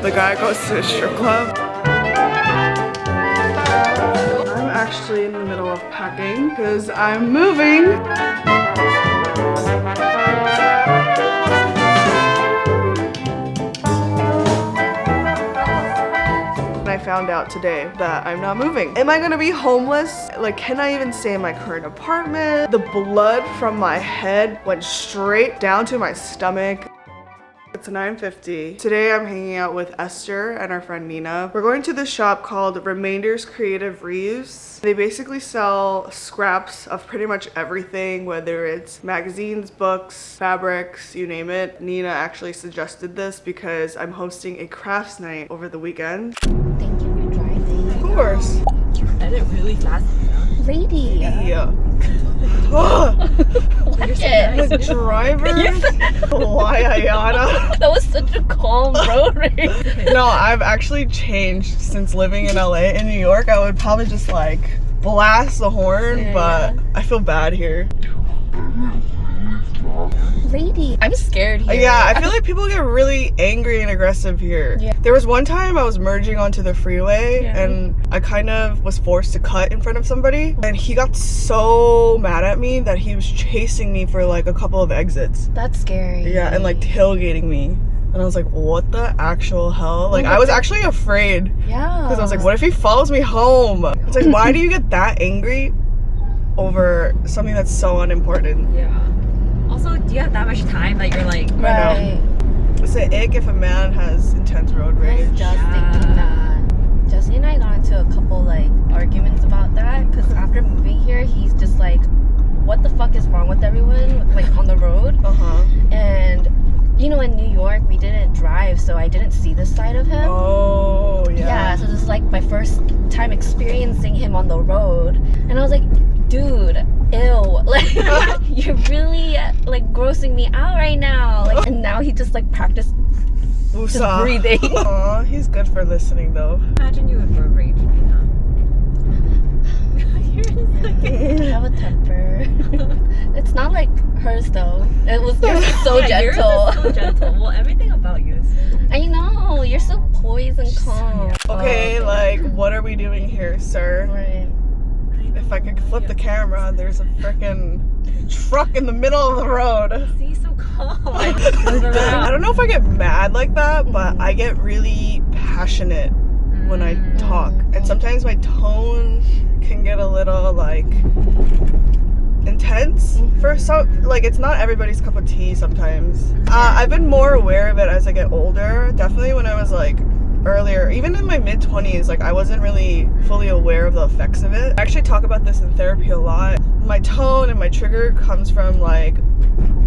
the guy goes to a strip club. I'm actually in the middle of packing because I'm moving. I found out today that I'm not moving. Am I gonna be homeless? Like, can I even stay in my current apartment? The blood from my head went straight down to my stomach. It's 9:50. Today I'm hanging out with Esther and our friend Nina. We're going to this shop called Remainders Creative Reuse. They basically sell scraps of pretty much everything, whether it's magazines, books, fabrics, you name it. Nina actually suggested this because I'm hosting a crafts night over the weekend. Thank you for driving. Of course. You read it really fast. Lady. Yeah. The driver? Why Ayana? That was such a calm road race. No, I've actually changed since living in LA. In New York, I would probably just like blast the horn, but I feel bad here. Lady. I'm scared here. Yeah, I feel like people get really angry and aggressive here. Yeah. There was one time I was merging onto the freeway and I kind of was forced to cut in front of somebody, and he got so mad at me that he was chasing me for like a couple of exits. That's scary. Yeah, and like tailgating me. And I was like, what the actual hell? Like, I was actually afraid. Yeah. Because I was like, what if he follows me home? It's like, why do you get that angry over something that's so unimportant? Yeah. Also, do you have that much time that you're like, Right. It's an ick if a man has intense road I rage. was just thinking that. Jesse and I got into a couple like arguments about that because after moving here, he's just like, what the fuck is wrong with everyone like on the road? And you know, in New York, we didn't drive, so I didn't see this side of him. Oh, yeah. Yeah, so this is like my first time experiencing him on the road. And I was like, dude, ew. Like, you're really like grossing me out right now. Like, and now he just like practiced just breathing. Aw, he's good for listening though. imagine you would road rage, you know? I have a temper. It's not like hers though. It was yours is so gentle. Yours is so gentle. Well, everything about you is so gentle. I know, you're so poised and calm. Okay, like, what are we doing here, sir? Right. If I could flip the camera, there's a freaking truck in the middle of the road. See, so calm. I don't know if I get mad like that, but I get really passionate when I talk. And sometimes my tone can get a little like intense for some, like it's not everybody's cup of tea sometimes. I've been more aware of it as I get older. Definitely when I was like earlier, even in my mid-20s, like I wasn't really fully aware of the effects of it. I actually talk about this in therapy a lot. My tone and my trigger comes from like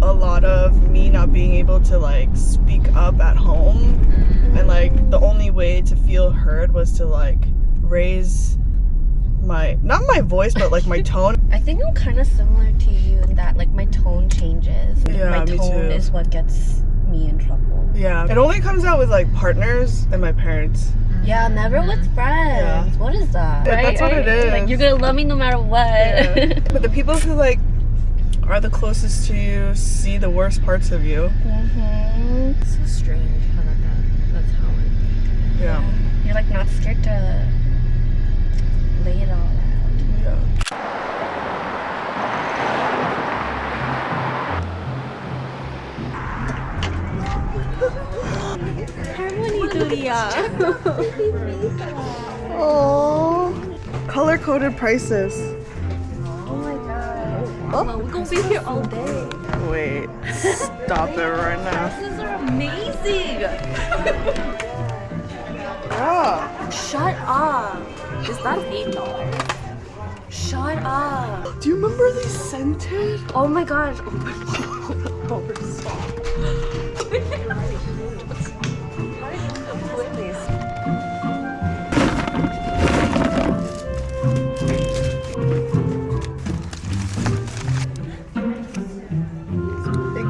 a lot of me not being able to like speak up at home, and like the only way to feel heard was to like raise my, not my voice, but like my tone. I think I'm kind of similar to you in that like my tone changes. Yeah, my me tone too. is what gets me in trouble. Yeah, it only comes out with like partners and my parents. Yeah, never with friends. Yeah. What is that? Yeah, that's what it is. Like you're gonna love me no matter what. Yeah. But the people who like are the closest to you see the worst parts of you. It's so strange how that's how it. Yeah. You're like not scared to lay it all out. Yeah. Oh, color-coded prices. Oh my god. Well, we're gonna be here all day. Wait, stop it right now. Prices are amazing. Yeah. Shut up. Is that $8? Shut up. Do you remember these scented? Oh my gosh. Big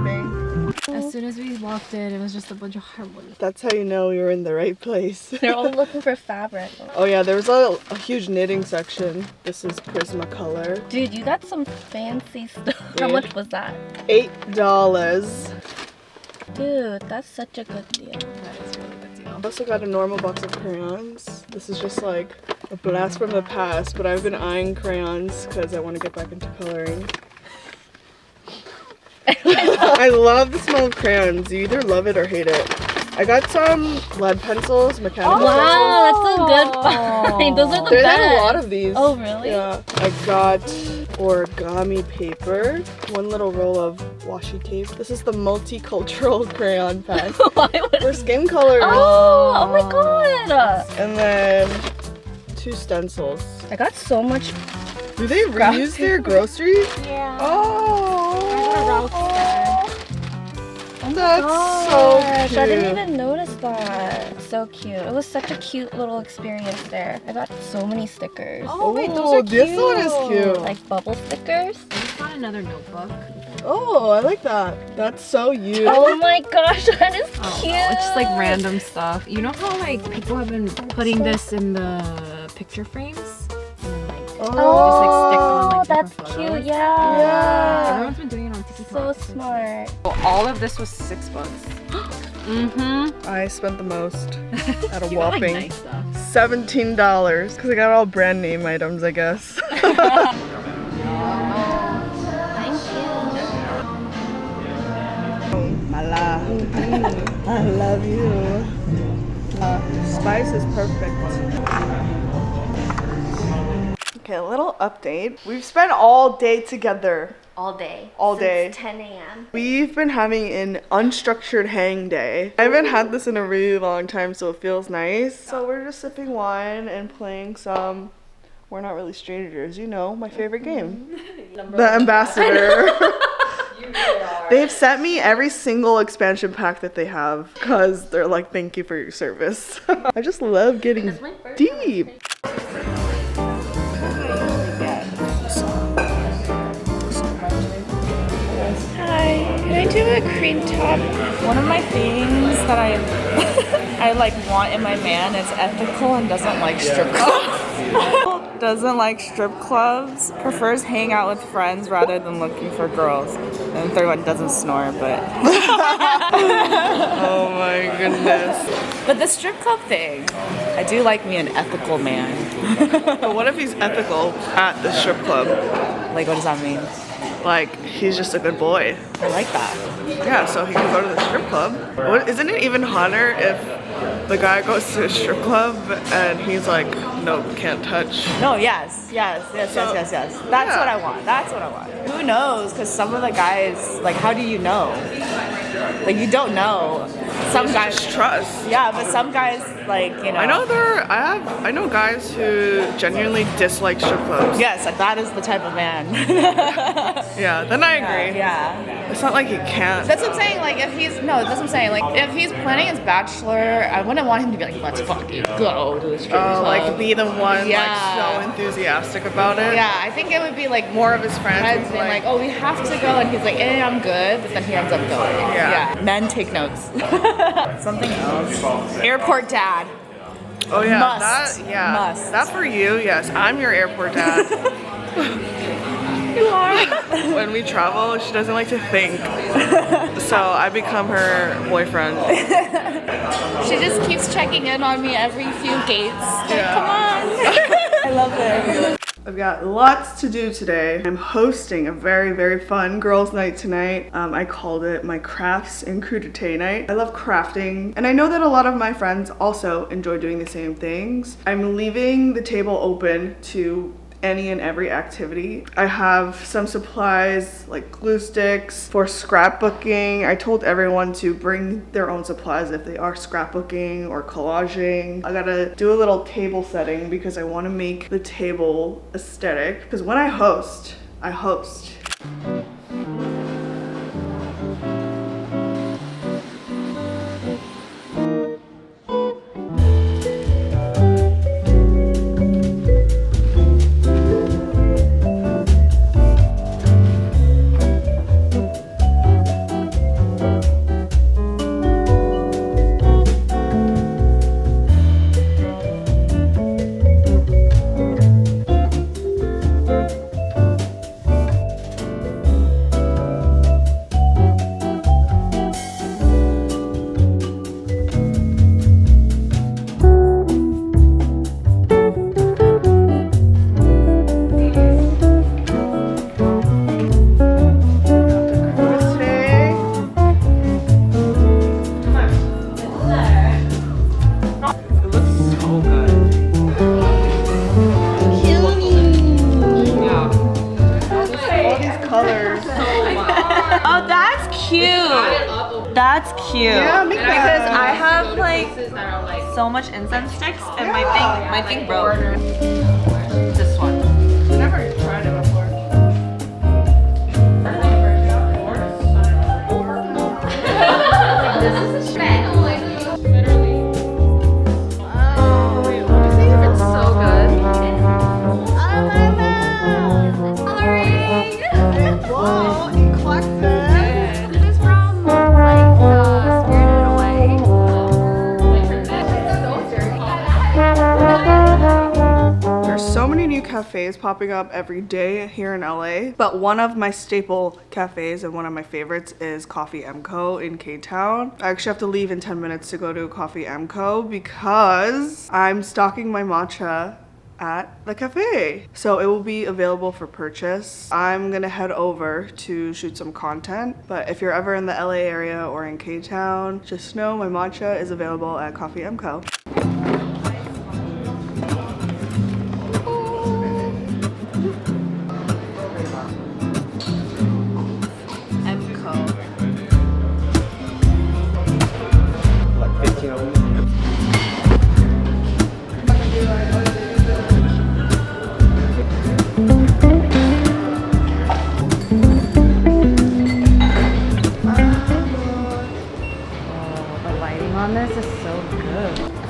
Bang. As soon as we walked in, it was just a bunch of harmony. That's how you know you're in the right place. They're all looking for fabric. Oh yeah, there's a huge knitting section. This is Prismacolor. Dude, you got some fancy stuff. How Dude. much was that? $8. Dude, that's such a good deal. That is really a good deal. I also got a normal box of crayons. This is just like a blast from the past, but I've been eyeing crayons because I want to get back into coloring. I love the smell of crayons. You either love it or hate it. I got some lead pencils, mechanical pencils. Wow, that's a good find. Those are the They best. had a lot of these. Oh, really? Yeah. I got origami paper, one little roll of washi tape. This is the multicultural crayon pen Why would for skin color. Oh my god. And then 2 stencils. I got so much. Do they reuse their groceries? Yeah. Oh, that's Gosh, so cute. I didn't even notice that. So cute. It was such a cute little experience there. I got so many stickers. Oh wait, those are this cute. one is cute. Like bubble stickers. I got another notebook. Oh, I like that. That's so you. Oh my gosh, that is cute. It's just like random stuff. You know how like people have been putting this in the picture frames? And, like, just like stick on like that's different cute. photos. Yeah. Everyone's been doing it on TikTok. So smart. All of this was $6. I spent the most at a You got, like, whopping nice stuff. $17 because I got all brand name items, I guess. Thank you. Oh, my love. I love you. Spice is perfect. Okay, a little update. We've spent all day together. All day. All day. Since 10 a.m. We've been having an unstructured hang day. I haven't had this in a really long time, so it feels nice. So we're just sipping wine and playing some We're Not Really Strangers, you know, my favorite game. The Ambassador. You really are. They've sent me every single expansion pack that they have because they're like, thank you for your service. I just love getting deep. Hi, can I do a cream top? One of my things that I I like want in my man is ethical and doesn't like strip clubs. Doesn't like strip clubs, prefers hang out with friends rather than looking for girls. And the third one doesn't snore, but Oh my goodness. but the strip club thing, I do like me an ethical man. But what if he's ethical at the strip club? Like, what does that mean? Like, he's just a good boy. I like that. Yeah, so he can go to the strip club. Isn't it even hotter if the guy goes to a strip club and he's like, nope, can't touch? No, yes. That's yeah. what I want. That's what I want. Who knows? Because some of the guys, like, how do you know? Like, you don't know. Some guys Just trust. Yeah, but some guys, like, you know. I know guys who genuinely dislike strip clubs. Yes, like, that is the type of man. Yeah, then I agree. Yeah. It's not like he can't. That's what I'm saying. Like, that's what I'm saying. Like, if he's planning his bachelor, I wouldn't want him to be like, let's fucking go to the strip club. Like be the one Yeah. like so enthusiastic about it. Yeah, I think it would be like More of his friends being like, oh, we have to go, and he's like, I'm good, but then he ends up going. Yeah. Men take notes. Something else. Airport dad. Oh yeah, Must. Must. That for you, yes. I'm your airport dad. You are. When we travel, she doesn't like to think. So I become her boyfriend. She just keeps checking in on me every few gates. Like, Yeah. come on. I love it. I've got lots to do today. I'm hosting a very, very fun girls' night tonight. I called it my crafts and crudité night. I love crafting, and I know that a lot of my friends also enjoy doing the same things. I'm leaving the table open to any and every activity. I have some supplies like glue sticks for scrapbooking. I told everyone to bring their own supplies if they are scrapbooking or collaging. I gotta do a little table setting because I want to make the table aesthetic, because when I host, I host. That's cute. Yeah, make that. Because I have like so much incense sticks and my thing broke. This one. I've never tried it before. Cafes popping up every day here in LA, but one of my staple cafes and one of my favorites is Coffee M.Co. in K-Town. I actually have to leave in 10 minutes to go to Coffee M.Co. because I'm stocking my matcha at the cafe. So it will be available for purchase. I'm gonna head over to shoot some content, but if you're ever in the LA area or in K-Town, just know my matcha is available at Coffee M.Co.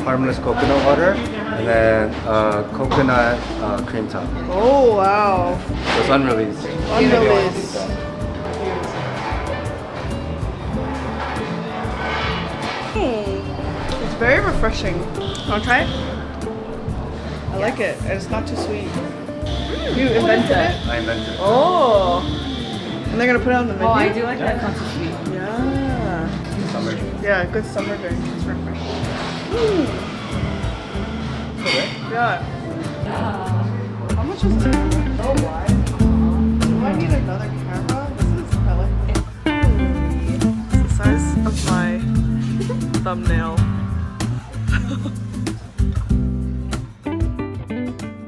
Harmless coconut water and then coconut cream top. Oh wow. It's unreleased. Unreleased. It's very refreshing. Want to try it? I like it, and it's not too sweet. You invented it? I invented it. Oh. And they're gonna put it on the menu? Oh, I do like that. It's not too sweet. Yeah. Summer drink. Yeah, good summer drink. It's refreshing. Yeah. How much is this? So wide. Do I need another camera? This is, I like it. It's the size of my thumbnail.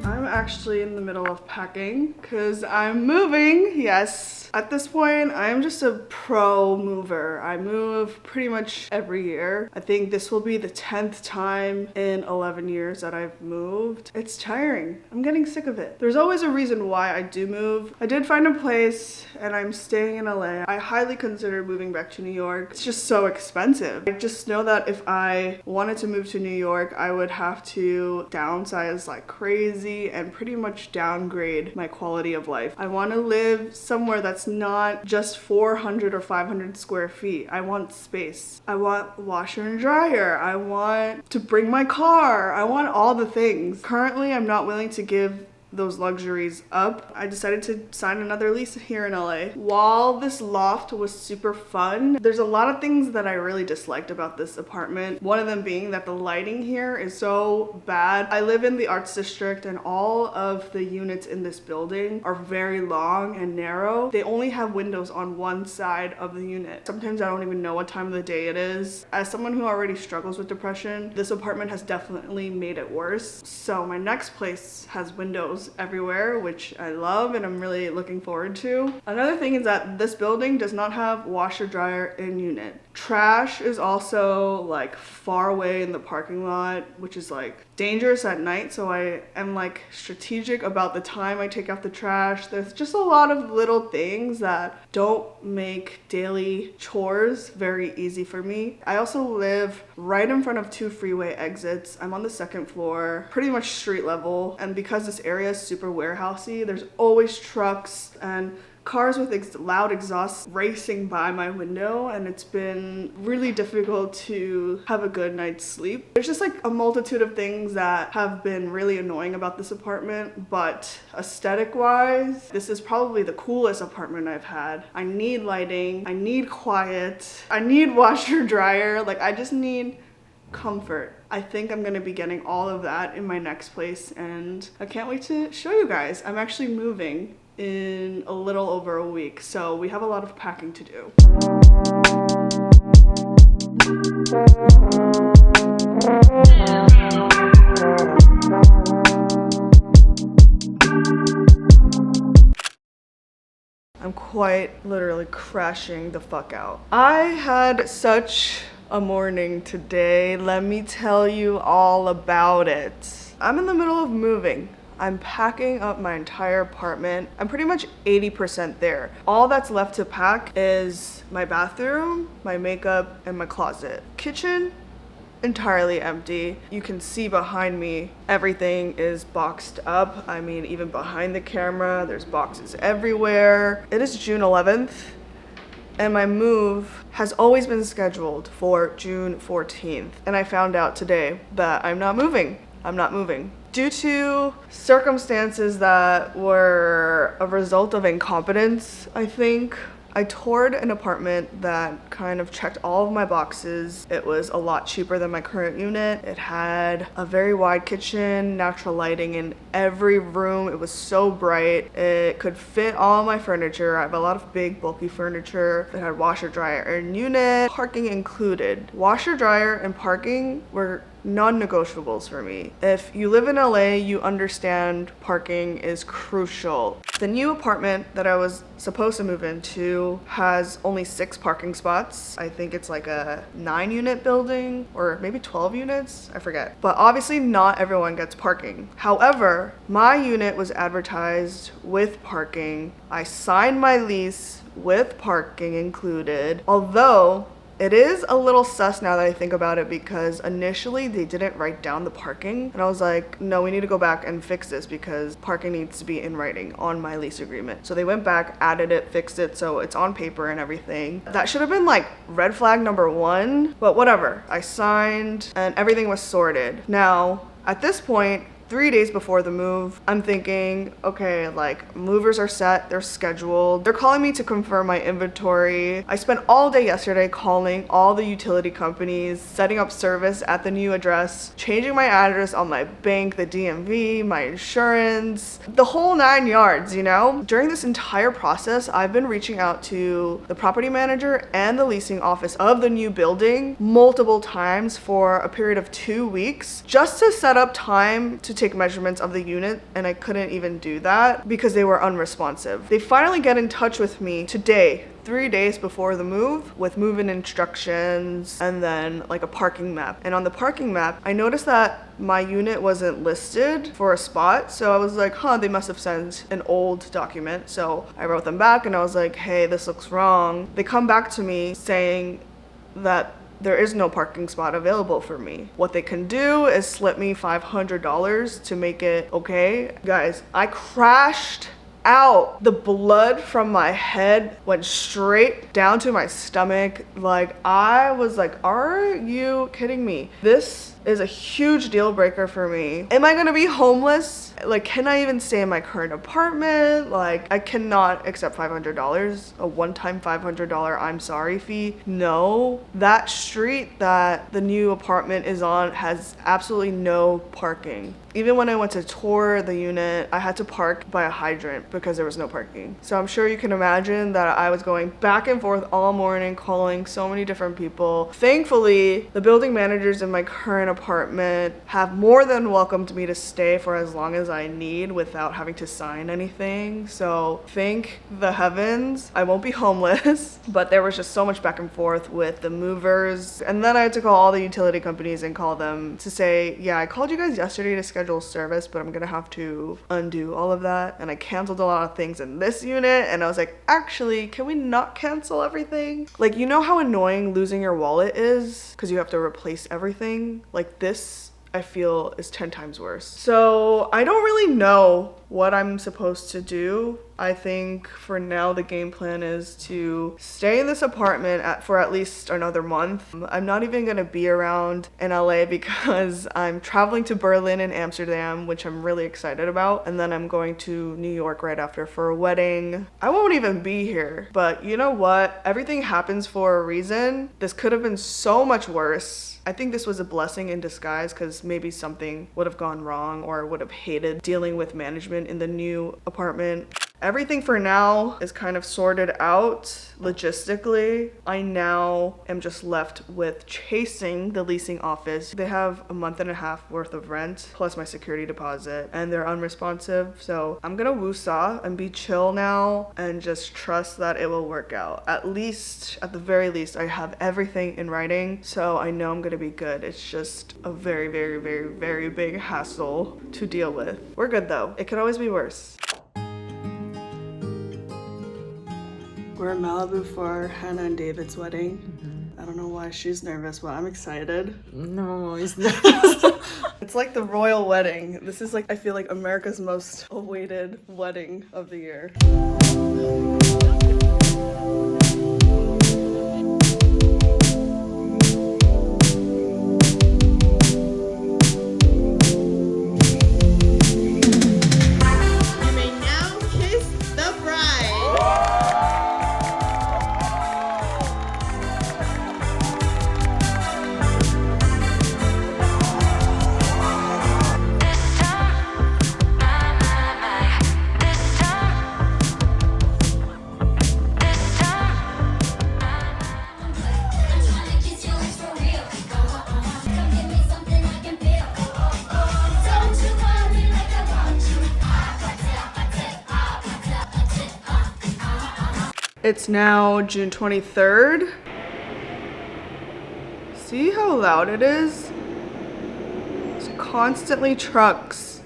I'm actually in the middle of packing because I'm moving. Yes. At this point, I'm just a pro mover. I move pretty much every year. I think this will be the 10th time in 11 years that I've moved. It's tiring. I'm getting sick of it. There's always a reason why I do move. I did find a place and I'm staying in LA. I highly consider moving back to New York. It's just so expensive. I just know that if I wanted to move to New York, I would have to downsize like crazy and pretty much downgrade my quality of life. I want to live somewhere that's not just 400 or 500 square feet. I want space. I want washer and dryer. I want to bring my car. I want all the things. Currently, I'm not willing to give those luxuries up. I decided to sign another lease here in LA. While this loft was super fun, there's a lot of things that I really disliked about this apartment. One of them being that the lighting here is so bad. I live in the arts district and all of the units in this building are very long and narrow. They only have windows on one side of the unit. Sometimes I don't even know what time of the day it is. As someone who already struggles with depression, this apartment has definitely made it worse. So my next place has windows everywhere, which I love and I'm really looking forward to. Another thing is that this building does not have washer dryer in unit. Trash is also like far away in the parking lot, which is like dangerous at night, so I am like strategic about the time I take out the trash. There's just a lot of little things that don't make daily chores very easy for me. I also live right in front of 2 freeway exits. I'm on the 2nd floor, pretty much street level, and because this area is super warehousey, there's always trucks and cars with loud exhausts racing by my window, and it's been really difficult to have a good night's sleep. There's just like a multitude of things that have been really annoying about this apartment, but aesthetic wise, this is probably the coolest apartment I've had. I need lighting, I need quiet, I need washer dryer, like I just need comfort. I think I'm gonna be getting all of that in my next place and I can't wait to show you guys. I'm actually moving in a little over a week, so we have a lot of packing to do. I'm quite literally crashing the fuck out. I had such a morning today. Let me tell you all about it. I'm in the middle of moving. I'm packing up my entire apartment. I'm pretty much 80% there. All that's left to pack is my bathroom, my makeup, and my closet. Kitchen, entirely empty. You can see behind me, everything is boxed up. I mean, even behind the camera, there's boxes everywhere. It is June 11th, and my move has always been scheduled for June 14th. And I found out today that I'm not moving. I'm not moving. Due to circumstances that were a result of incompetence, I think, I toured an apartment that kind of checked all of my boxes. It was a lot cheaper than my current unit. It had a very wide kitchen, natural lighting in every room. It was so bright. It could fit all my furniture. I have a lot of big, bulky furniture. It had washer, dryer, and unit, parking included. Washer, dryer, and parking were non-negotiables for me. If you live in LA, you understand parking is crucial. The new apartment that I was supposed to move into has only 6 parking spots. I think it's like a 9-unit building or maybe 12 units, I forget. But obviously not everyone gets parking. However, my unit was advertised with parking. I signed my lease with parking included, although it is a little sus now that I think about it, because initially they didn't write down the parking, and I was like, no, we need to go back and fix this because parking needs to be in writing on my lease agreement. So they went back, added it, fixed it, so it's on paper and everything. That should have been like red flag number 1, but whatever. I signed and everything was sorted. Now, at this point, 3 days before the move, I'm thinking, okay, like movers are set, they're scheduled. They're calling me to confirm my inventory. I spent all day yesterday calling all the utility companies, setting up service at the new address, changing my address on my bank, the DMV, my insurance, the whole 9 yards, you know? During this entire process, I've been reaching out to the property manager and the leasing office of the new building multiple times for a period of 2 weeks just to set up time to take measurements of the unit, and I couldn't even do that because they were unresponsive. They finally get in touch with me today, 3 days before the move, with move-in instructions and then like a parking map. And on the parking map, I noticed that my unit wasn't listed for a spot, so I was like, they must have sent an old document. So I wrote them back and I was like, hey, this looks wrong. They come back to me saying that there is no parking spot available for me. What they can do is slip me $500 to make it okay. Guys, I crashed out. The blood from my head went straight down to my stomach. Like, I was like, are you kidding me? This is a huge deal breaker for me. Am I gonna be homeless? Like, can I even stay in my current apartment? Like, I cannot accept $500, a one-time $500 I'm sorry fee. No, that street that the new apartment is on has absolutely no parking. Even when I went to tour the unit, I had to park by a hydrant because there was no parking. So I'm sure you can imagine that I was going back and forth all morning, calling so many different people. Thankfully, the building managers in my current apartment have more than welcomed me to stay for as long as I need without having to sign anything. So thank the heavens, I won't be homeless. But there was just so much back and forth with the movers. And then I had to call all the utility companies and call them to say, yeah, I called you guys yesterday to schedule service, but I'm gonna have to undo all of that. And I canceled a lot of things in this unit, and I was like, actually, can we not cancel everything? Like, you know how annoying losing your wallet is because you have to replace everything? Like, this I feel is 10 times worse. So I don't really know what I'm supposed to do. I think for now the game plan is to stay in this apartment for at least another month. I'm not even gonna be around in LA because I'm traveling to Berlin and Amsterdam, which I'm really excited about. And then I'm going to New York right after for a wedding. I won't even be here. But you know what? Everything happens for a reason. This could have been so much worse. I think this was a blessing in disguise because maybe something would have gone wrong, or I would have hated dealing with management in the new apartment. Everything for now is kind of sorted out logistically. I now am just left with chasing the leasing office. They have a month and a half worth of rent plus my security deposit, and they're unresponsive. So I'm gonna woosah and be chill now and just trust that it will work out. At the very least, I have everything in writing, so I know I'm gonna be good. It's just a very, very, very, very big hassle to deal with. We're good though. It could always be worse. We're in Malibu for Hannah and David's wedding. I don't know why she's nervous, but I'm excited. No, it's nervous. It's like the royal wedding. This is like, I feel like America's most awaited wedding of the year. It's now June 23rd. See how loud it is? There's constantly trucks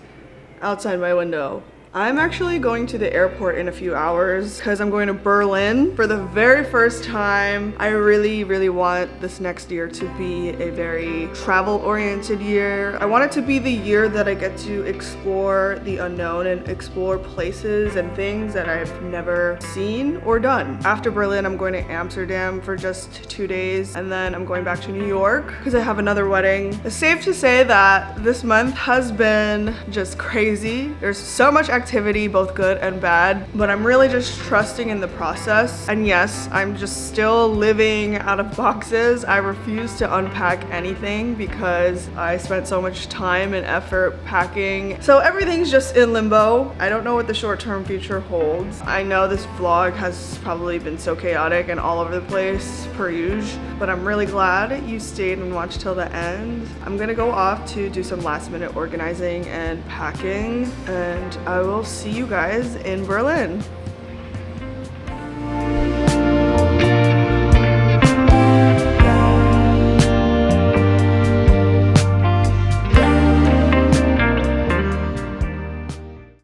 outside my window. I'm actually going to the airport in a few hours because I'm going to Berlin for the very first time. I really, really want this next year to be a very travel-oriented year. I want it to be the year that I get to explore the unknown and explore places and things that I've never seen or done. After Berlin, I'm going to Amsterdam for just 2 days, and then I'm going back to New York because I have another wedding. It's safe to say that this month has been just crazy. There's so much activity, both good and bad, but I'm really just trusting in the process. And yes, I'm just still living out of boxes. I refuse to unpack anything because I spent so much time and effort packing. So everything's just in limbo. I don't know what the short-term future holds. I know this vlog has probably been so chaotic and all over the place per usual, but I'm really glad you stayed and watched till the end. I'm gonna go off to do some last-minute organizing and packing, and I will see you guys in Berlin.